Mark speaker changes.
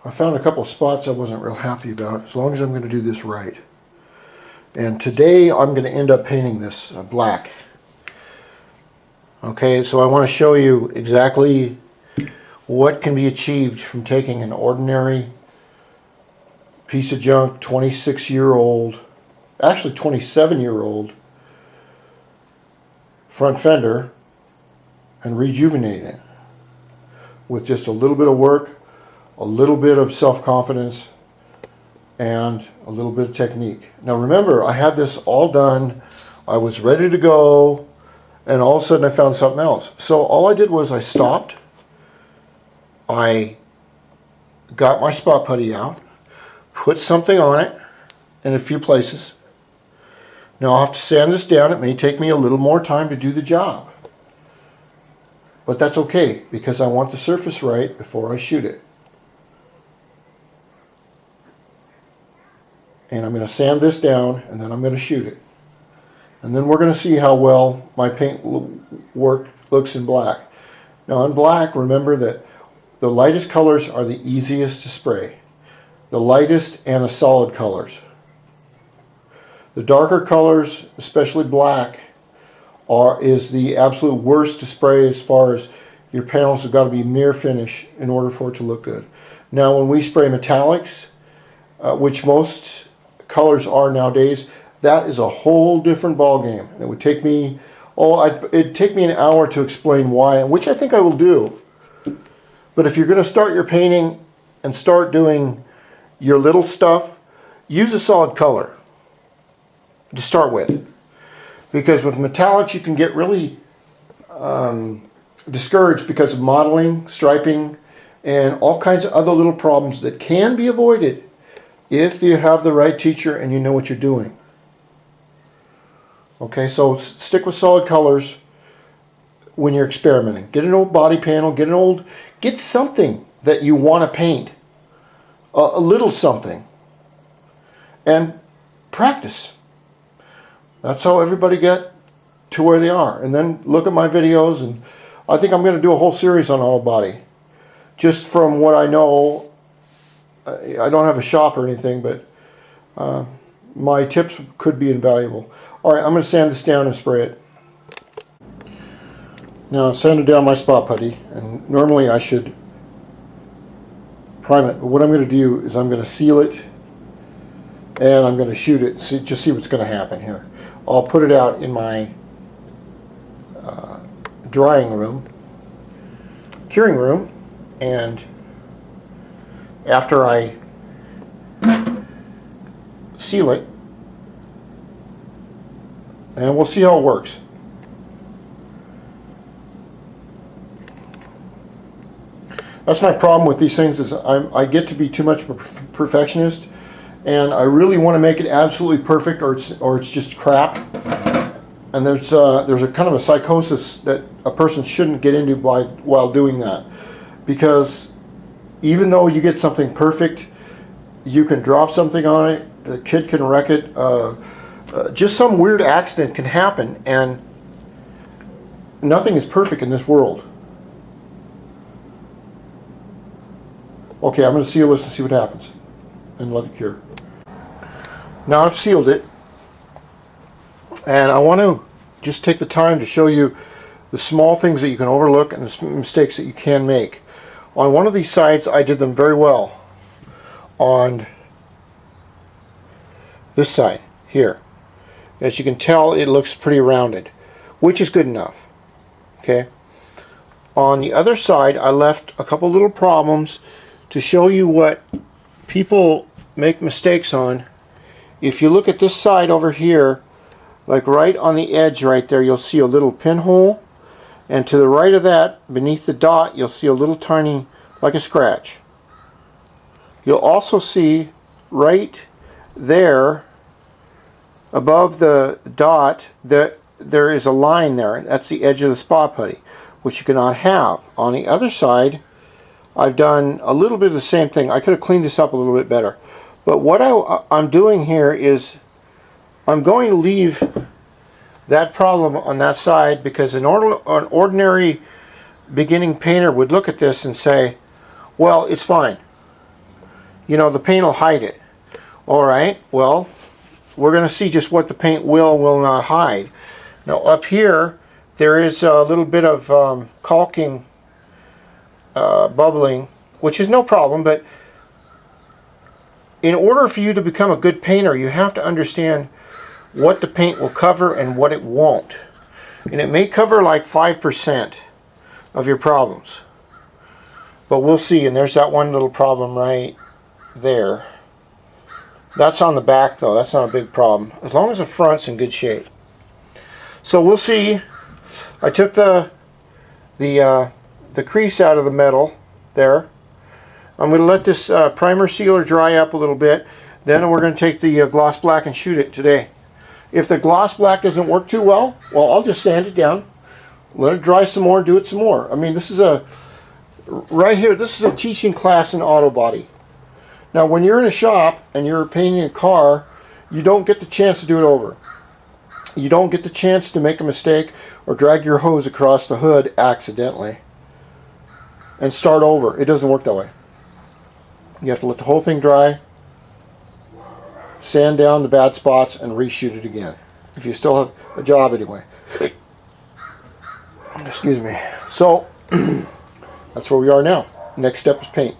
Speaker 1: I found a couple of spots I wasn't real happy about, as long as I'm going to do this right. And today I'm going to end up painting this black. Okay, so I want to show you exactly what can be achieved from taking an ordinary piece of junk, 26-year-old, actually 27-year-old front fender, and rejuvenating it with just a little bit of work, a little bit of self-confidence, and a little bit of technique. Now remember, I had this all done, I was ready to go, and all of a sudden I found something else. So all I did was I stopped, I got my spot putty out, put something on it in a few places. Now I'll have to sand this down. It may take me a little more time to do the job. But that's okay, because I want the surface right before I shoot it. And I'm going to sand this down, and then I'm going to shoot it. And then we're going to see how well my paint work looks in black. Now in black, remember that the lightest colors are the easiest to spray. The lightest and the solid colors. The darker colors, especially black, is the absolute worst to spray, as far as your panels have got to be mirror finish in order for it to look good. Now when we spray metallics, which most colors are nowadays, that is a whole different ball game. It would take me, it'd take me an hour to explain why, which I think I will do. But if you're going to start your painting and start doing your little stuff, use a solid color to start with. Because with metallics you can get really discouraged because of modeling, striping, and all kinds of other little problems that can be avoided if you have the right teacher and you know what you're doing. Okay, so stick with solid colors when you're experimenting. Get an old body panel, get something that you want to paint. A little something. And practice. That's how everybody get to where they are. And then look at my videos, and I think I'm going to do a whole series on auto body. Just from what I know, I don't have a shop or anything, but my tips could be invaluable. Alright, I'm going to sand this down and spray it. Now I've sanded down my spot putty, and normally I should prime it, but what I'm going to do is I'm going to seal it, and I'm going to shoot it, just see what's going to happen here. I'll put it out in my drying room, curing room, and after I seal it, and we'll see how it works. That's my problem with these things, is I get to be too much of a perfectionist, and I really want to make it absolutely perfect, or it's just crap. And there's a kind of a psychosis that a person shouldn't get into while doing that, because even though you get something perfect, you can drop something on it, the kid can wreck it, just some weird accident can happen, and nothing is perfect in this world. Okay, I'm going to seal this and see what happens, and let it cure. Now I've sealed it, and I want to just take the time to show you the small things that you can overlook and the mistakes that you can make. On one of these sides I did them very well. On this side here, as you can tell, it looks pretty rounded, which is good enough. Okay. On the other side I left a couple little problems to show you what people make mistakes on. If you look at this side over here, like right on the edge right there, you'll see a little pinhole, and to the right of that, beneath the dot, you'll see a little tiny, like a scratch. You'll also see right there above the dot that there is a line there, and that's the edge of the spot putty, which you cannot have. On the other side, I've done a little bit of the same thing. I could have cleaned this up a little bit better. But what I'm doing here is I'm going to leave that problem on that side, because an ordinary beginning painter would look at this and say, well, it's fine. you know, the paint will hide it. Alright, well, we're going to see just what the paint will not hide. Now up here, there is a little bit of caulking bubbling, which is no problem, but in order for you to become a good painter, you have to understand what the paint will cover and what it won't. And it may cover like 5% of your problems. But we'll see, and there's that one little problem right there. That's on the back though, that's not a big problem. As long as the front's in good shape. So we'll see. I took the crease out of the metal there. I'm going to let this primer sealer dry up a little bit. Then we're going to take the gloss black and shoot it today. If the gloss black doesn't work too well, I'll just sand it down, let it dry some more, do it some more. I mean, this is right here, this is a teaching class in auto body. Now, when you're in a shop and you're painting a car, you don't get the chance to do it over. You don't get the chance to make a mistake or drag your hose across the hood accidentally and start over. It doesn't work that way. You have to let the whole thing dry, sand down the bad spots, and reshoot it again. If you still have a job anyway. Excuse me. So, that's where we are now. Next step is paint.